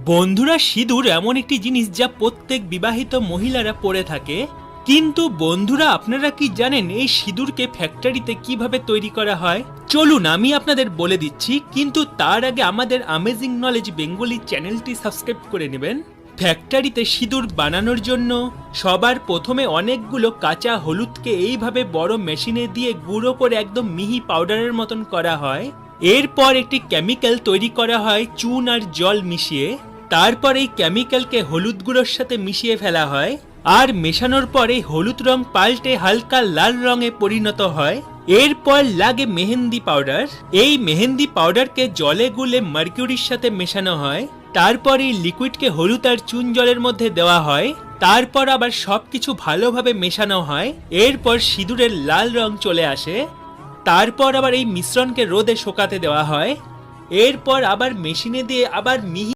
বন্ধুরা, সিঁদুর এমন একটি জিনিস যা প্রত্যেক বিবাহিত মহিলারা পরে থাকে। কিন্তু বন্ধুরা, আপনারা কি জানেন এই সিঁদুরকে ফ্যাক্টরিতে কিভাবে তৈরি করা হয়? চলুন আমি আপনাদের বলে দিচ্ছি, কিন্তু তার আগে আমাদের অ্যামেজিং নলেজ বেঙ্গলি চ্যানেলটি সাবস্ক্রাইব করে নেবেন। ফ্যাক্টরিতে সিঁদুর বানানোর জন্য সবার প্রথমে অনেকগুলো কাঁচা হলুদকে এইভাবে বড় মেশিনে দিয়ে গুঁড়ো করে একদম মিহি পাউডারের মতন করা হয়। এরপর একটি কেমিক্যাল তৈরি করা হয় চুন আর জল মিশিয়ে। তারপর এই কেমিক্যালকে হলুদ গুঁড়োর সাথে মিশিয়ে ফেলা হয়, আর মেশানোর পরে হলুদ রং পাল্টে হালকা লাল রঙে পরিণত হয়। এরপর লাগে মেহেন্দি পাউডার। এই মেহেন্দি পাউডারকে জলে গুলে মার্কিউরির সাথে মেশানো হয়। তারপর এই লিকুইডকে হলুদ আর চুন জলের মধ্যে দেওয়া হয়। তারপর আবার সবকিছু ভালোভাবে মেশানো হয়। এরপর সিঁদুরের লাল রং চলে আসে। তারপর আবার এই মিশ্রণকে রোদে শুকাতে দেওয়া হয়। এরপর আবার মেশিনে দিয়ে আবার মিহি